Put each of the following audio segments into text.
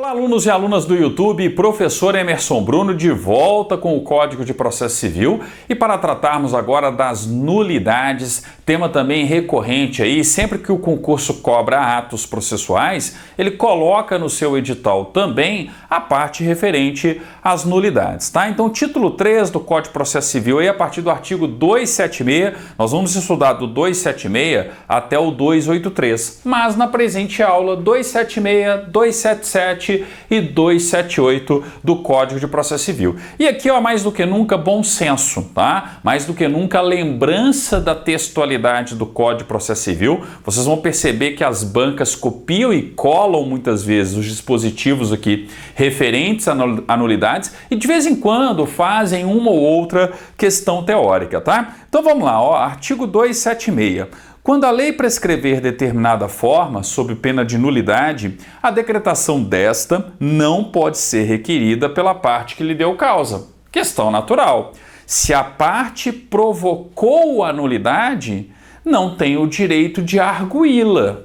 Olá, alunos e alunas do YouTube, professor Emerson Bruno de volta com o Código de Processo Civil e para tratarmos agora das nulidades, tema também recorrente aí, sempre que o concurso cobra atos processuais, ele coloca no seu edital também a parte referente às nulidades, tá? Então, título 3 do Código de Processo Civil aí, a partir do artigo 276, nós vamos estudar do 276 até o 283, mas na presente aula 276, 277 e 278 do Código de Processo Civil. E aqui, ó, mais do que nunca, bom senso, tá? Mais do que nunca, lembrança da textualidade do Código de Processo Civil. Vocês vão perceber que as bancas copiam e colam muitas vezes os dispositivos aqui referentes a nulidades e de vez em quando fazem uma ou outra questão teórica, tá? Então vamos lá, ó, artigo 276. Quando a lei prescrever determinada forma, sob pena de nulidade, a decretação desta não pode ser requerida pela parte que lhe deu causa. Questão natural. Se a parte provocou a nulidade, não tem o direito de arguí-la.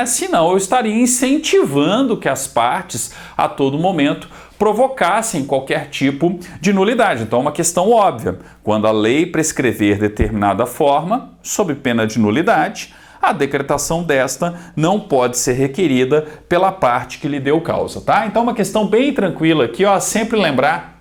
Senão eu estaria incentivando que as partes, a todo momento, provocassem qualquer tipo de nulidade. Então, é uma questão óbvia. Quando a lei prescrever determinada forma, sob pena de nulidade, a decretação desta não pode ser requerida pela parte que lhe deu causa, tá? Então, uma questão bem tranquila aqui, ó, sempre lembrar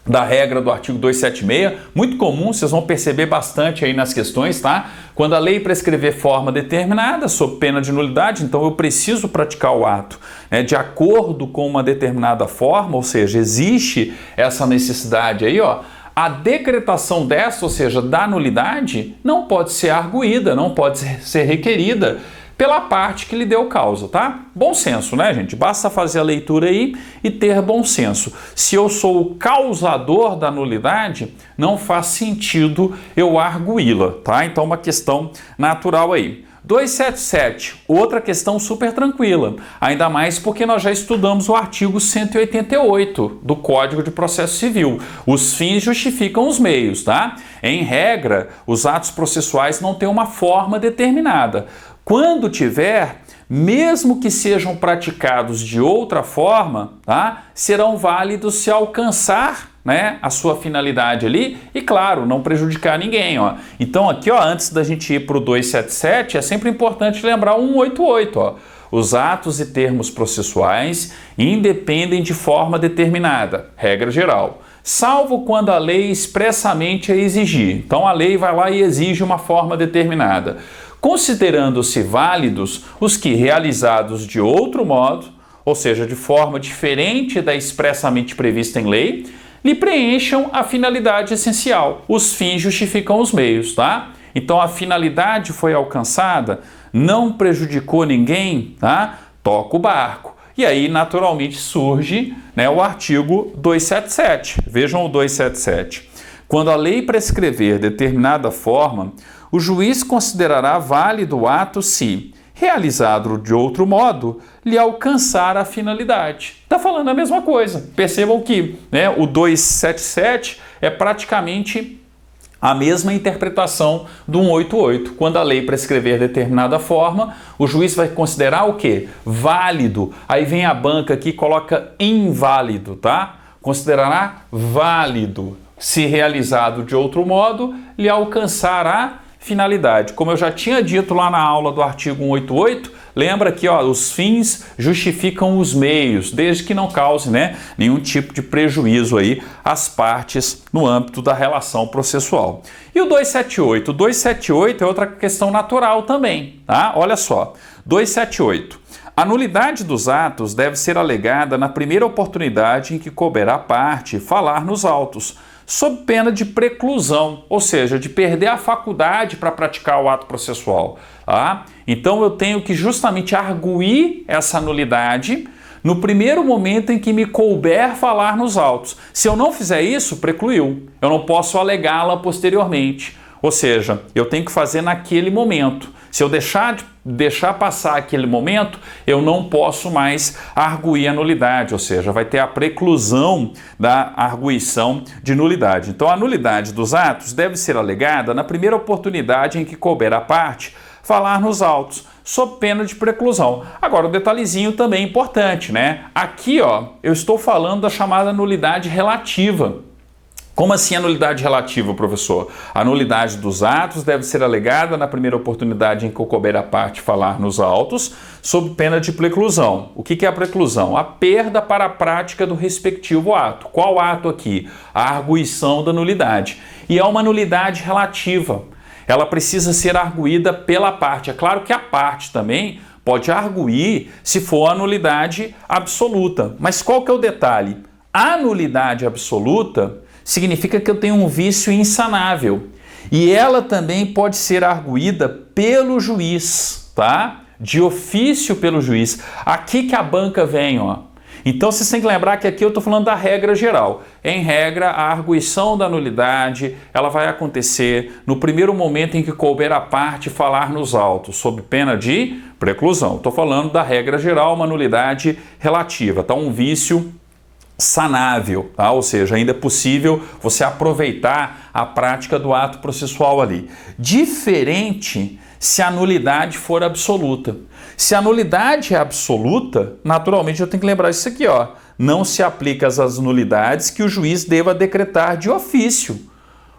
da regra do artigo 276, muito comum, vocês vão perceber bastante aí nas questões, tá? Quando a lei prescrever forma determinada, sob pena de nulidade, então eu preciso praticar o ato, né, de acordo com uma determinada forma, ou seja, existe essa necessidade aí, ó, a decretação dessa, ou seja, da nulidade, não pode ser arguída, não pode ser requerida pela parte que lhe deu causa, tá? Bom senso, né, gente? Basta fazer a leitura aí e ter bom senso. Se eu sou o causador da nulidade, não faz sentido eu arguí-la, tá? Então, uma questão natural aí. 277, outra questão super tranquila, ainda mais porque nós já estudamos o artigo 188 do Código de Processo Civil. Os fins justificam os meios, tá? Em regra, os atos processuais não têm uma forma determinada. Quando tiver, mesmo que sejam praticados de outra forma, tá, serão válidos se alcançar, né, a sua finalidade ali e, claro, não prejudicar ninguém. Ó. Então, aqui, ó, antes da gente ir para o 277, é sempre importante lembrar o 188. Ó. Os atos e termos processuais independem de forma determinada, regra geral, salvo quando a lei expressamente a exigir. Então, a lei vai lá e exige uma forma determinada, considerando-se válidos os que, realizados de outro modo, ou seja, de forma diferente da expressamente prevista em lei, lhe preencham a finalidade essencial. Os fins justificam os meios, tá? Então, a finalidade foi alcançada, não prejudicou ninguém, tá? Toca o barco. E aí, naturalmente, surge, né, o artigo 277. Vejam o 277. Quando a lei prescrever determinada forma, o juiz considerará válido o ato se, realizado de outro modo, lhe alcançar a finalidade. Está falando a mesma coisa. Percebam que, né, o 277 é praticamente a mesma interpretação do 188. Quando a lei prescrever determinada forma, o juiz vai considerar o quê? Válido. Aí vem a banca aqui e coloca inválido, tá? Considerará válido. Se realizado de outro modo, lhe alcançar a finalidade. Como eu já tinha dito lá na aula do artigo 188, lembra que, ó, os fins justificam os meios, desde que não cause, né, nenhum tipo de prejuízo aí às partes no âmbito da relação processual. E o 278? O 278 é outra questão natural também, tá? Olha só, 278. A nulidade dos atos deve ser alegada na primeira oportunidade em que couber à parte falar nos autos, sob pena de preclusão, ou seja, de perder a faculdade para praticar o ato processual. Tá? Então eu tenho que justamente arguir essa nulidade no primeiro momento em que me couber falar nos autos. Se eu não fizer isso, precluiu. Eu não posso alegá-la posteriormente. Ou seja, eu tenho que fazer naquele momento. Se eu deixar passar aquele momento, eu não posso mais arguir a nulidade, ou seja, vai ter a preclusão da arguição de nulidade. Então, a nulidade dos atos deve ser alegada na primeira oportunidade em que couber à parte falar nos autos, sob pena de preclusão. Agora, o detalhezinho também importante, né? Aqui, ó, eu estou falando da chamada nulidade relativa. Como assim a nulidade relativa, professor? A nulidade dos atos deve ser alegada na primeira oportunidade em que couber a parte falar nos autos, sob pena de preclusão. O que é a preclusão? A perda para a prática do respectivo ato. Qual ato aqui? A arguição da nulidade. E é uma nulidade relativa. Ela precisa ser arguída pela parte. É claro que a parte também pode arguir se for a nulidade absoluta. Mas qual que é o detalhe? A nulidade absoluta significa que eu tenho um vício insanável. E ela também pode ser arguída pelo juiz, tá? De ofício pelo juiz. Aqui que a banca vem, ó. Então, vocês têm que lembrar que aqui eu estou falando da regra geral. Em regra, a arguição da nulidade, ela vai acontecer no primeiro momento em que couber a parte falar nos autos, sob pena de preclusão. Estou falando da regra geral, uma nulidade relativa, tá? Um vício sanável, tá? Ou seja, ainda é possível você aproveitar a prática do ato processual ali. Diferente se a nulidade for absoluta. Se a nulidade é absoluta, naturalmente eu tenho que lembrar isso aqui, ó. Não se aplica às nulidades que o juiz deva decretar de ofício.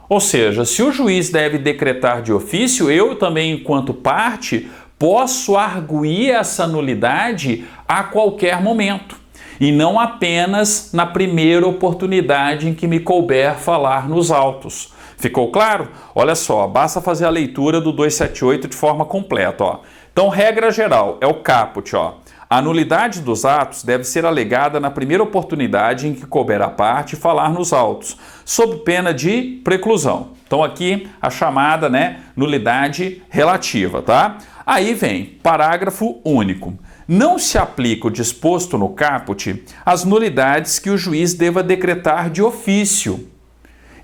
Ou seja, se o juiz deve decretar de ofício, eu também, enquanto parte, posso arguir essa nulidade a qualquer momento. E não apenas na primeira oportunidade em que me couber falar nos autos. Ficou claro? Olha só, basta fazer a leitura do 278 de forma completa, ó. Então, regra geral, é o caput, ó. A nulidade dos atos deve ser alegada na primeira oportunidade em que couber a parte falar nos autos, sob pena de preclusão. Então, aqui a chamada, né, nulidade relativa, tá? Aí vem parágrafo único. Não se aplica o disposto no caput às nulidades que o juiz deva decretar de ofício.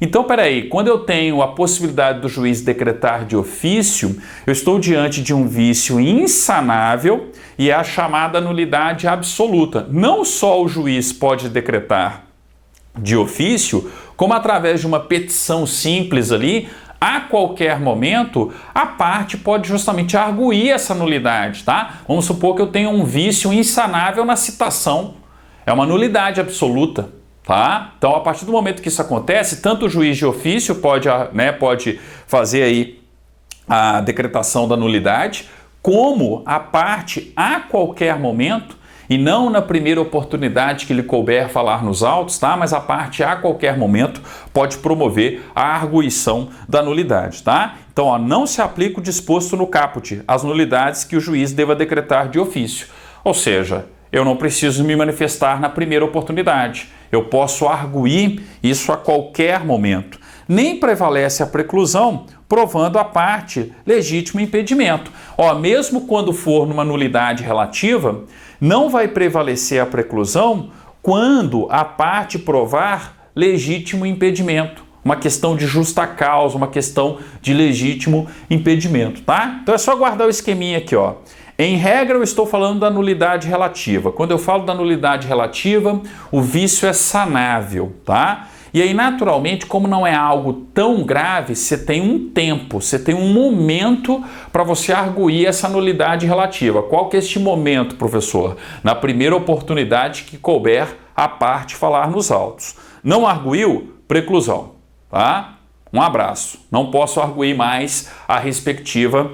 Então, peraí, quando eu tenho a possibilidade do juiz decretar de ofício, eu estou diante de um vício insanável e é a chamada nulidade absoluta. Não só o juiz pode decretar de ofício, como através de uma petição simples ali, a qualquer momento, a parte pode justamente arguir essa nulidade, tá? Vamos supor que eu tenho um vício insanável na citação. É uma nulidade absoluta, tá? Então, a partir do momento que isso acontece, tanto o juiz de ofício pode fazer aí a decretação da nulidade, como a parte, a qualquer momento, e não na primeira oportunidade que lhe couber falar nos autos, tá? Mas a parte, a qualquer momento, pode promover a arguição da nulidade, tá? Então, ó, não se aplica o disposto no caput às nulidades que o juiz deva decretar de ofício. Ou seja, eu não preciso me manifestar na primeira oportunidade. Eu posso arguir isso a qualquer momento. Nem prevalece a preclusão, provando a parte legítimo impedimento. Ó, mesmo quando for numa nulidade relativa, não vai prevalecer a preclusão quando a parte provar legítimo impedimento. Uma questão de justa causa, uma questão de legítimo impedimento, tá? Então é só guardar o esqueminha aqui, ó. Em regra, eu estou falando da nulidade relativa. Quando eu falo da nulidade relativa, o vício é sanável, tá? E aí, naturalmente, como não é algo tão grave, você tem um tempo, você tem um momento para você arguir essa nulidade relativa. Qual que é este momento, professor? Na primeira oportunidade que couber a parte falar nos autos. Não arguiu? Preclusão, tá? Um abraço. Não posso arguir mais a respectiva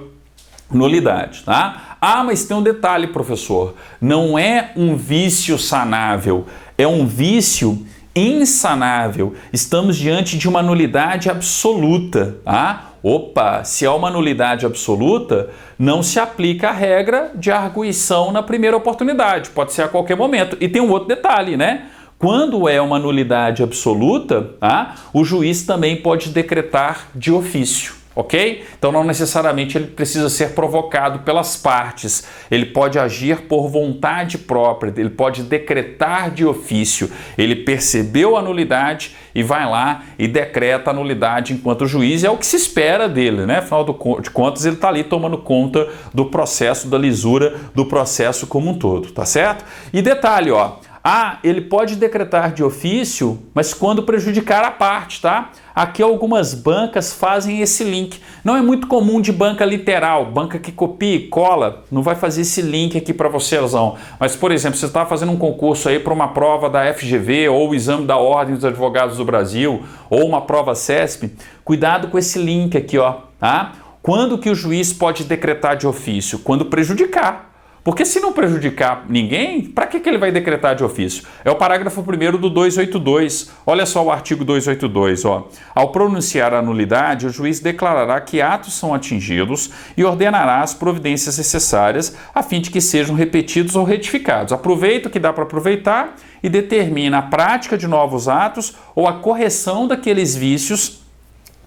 nulidade, tá? Ah, mas tem um detalhe, professor. Não é um vício sanável, é um vício insanável. Estamos diante de uma nulidade absoluta, tá? Opa, se é uma nulidade absoluta, não se aplica a regra de arguição na primeira oportunidade. Pode ser a qualquer momento. E tem um outro detalhe, né? Quando é uma nulidade absoluta, tá? O juiz também pode decretar de ofício. Ok? Então não necessariamente ele precisa ser provocado pelas partes, ele pode agir por vontade própria, ele pode decretar de ofício, ele percebeu a nulidade e vai lá e decreta a nulidade enquanto juiz, é o que se espera dele, né? Afinal de contas ele está ali tomando conta do processo, da lisura do processo como um todo, tá certo? E detalhe, ó, Ah, ele pode decretar de ofício, mas quando prejudicar a parte, tá? Aqui algumas bancas fazem esse link. Não é muito comum de banca literal, banca que copia e cola, não vai fazer esse link aqui para vocês não. Mas, por exemplo, você está fazendo um concurso aí para uma prova da FGV ou o exame da Ordem dos Advogados do Brasil ou uma prova CESP, cuidado com esse link aqui, ó, tá? Quando que o juiz pode decretar de ofício? Quando prejudicar. Porque se não prejudicar ninguém, para que ele vai decretar de ofício? É o parágrafo 1º do 282. Olha só o artigo 282. Ó. Ao pronunciar a nulidade, o juiz declarará que atos são atingidos e ordenará as providências necessárias a fim de que sejam repetidos ou retificados. Aproveita o que dá para aproveitar e determina a prática de novos atos ou a correção daqueles vícios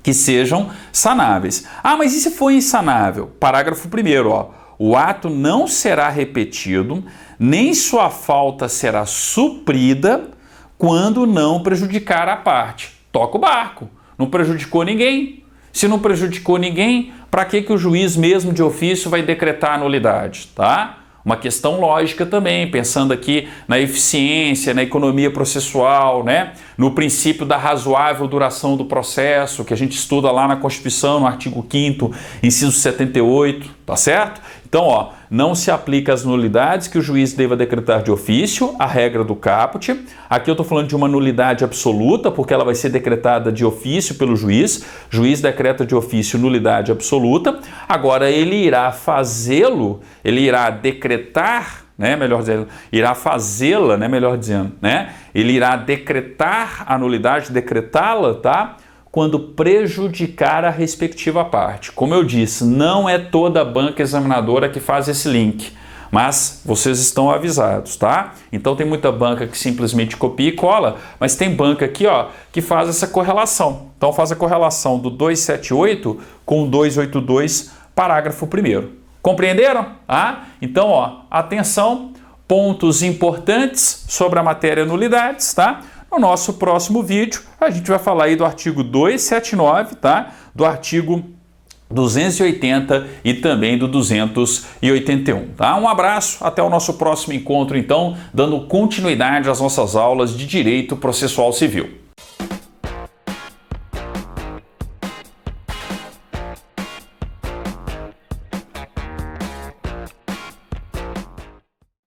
que sejam sanáveis. Ah, mas e se for insanável? Parágrafo 1º, ó. O ato não será repetido, nem sua falta será suprida quando não prejudicar a parte. Toca o barco. Não prejudicou ninguém. Se não prejudicou ninguém, para que o juiz mesmo de ofício vai decretar a nulidade, tá? Uma questão lógica também, pensando aqui na eficiência, na economia processual, né? No princípio da razoável duração do processo, que a gente estuda lá na Constituição, no artigo 5º, inciso 78, tá certo? Então, ó, não se aplica às nulidades que o juiz deva decretar de ofício, a regra do caput. Aqui eu estou falando de uma nulidade absoluta, porque ela vai ser decretada de ofício pelo juiz. O juiz decreta de ofício nulidade absoluta. Agora, ele irá fazê-lo, ele irá decretar, né, melhor dizendo, irá fazê-la, né, melhor dizendo, né? Ele irá decretar a nulidade, decretá-la, tá? Quando prejudicar a respectiva parte. Como eu disse, não é toda banca examinadora que faz esse link, mas vocês estão avisados, tá? Então tem muita banca que simplesmente copia e cola, mas tem banca aqui, ó, que faz essa correlação. Então faz a correlação do 278 com o 282, parágrafo 1º. Compreenderam? Ah? Então, ó, atenção, pontos importantes sobre a matéria nulidades, tá? No nosso próximo vídeo, a gente vai falar aí do artigo 279, tá? Do artigo 280 e também do 281, tá? Um abraço, até o nosso próximo encontro, então, dando continuidade às nossas aulas de Direito Processual Civil.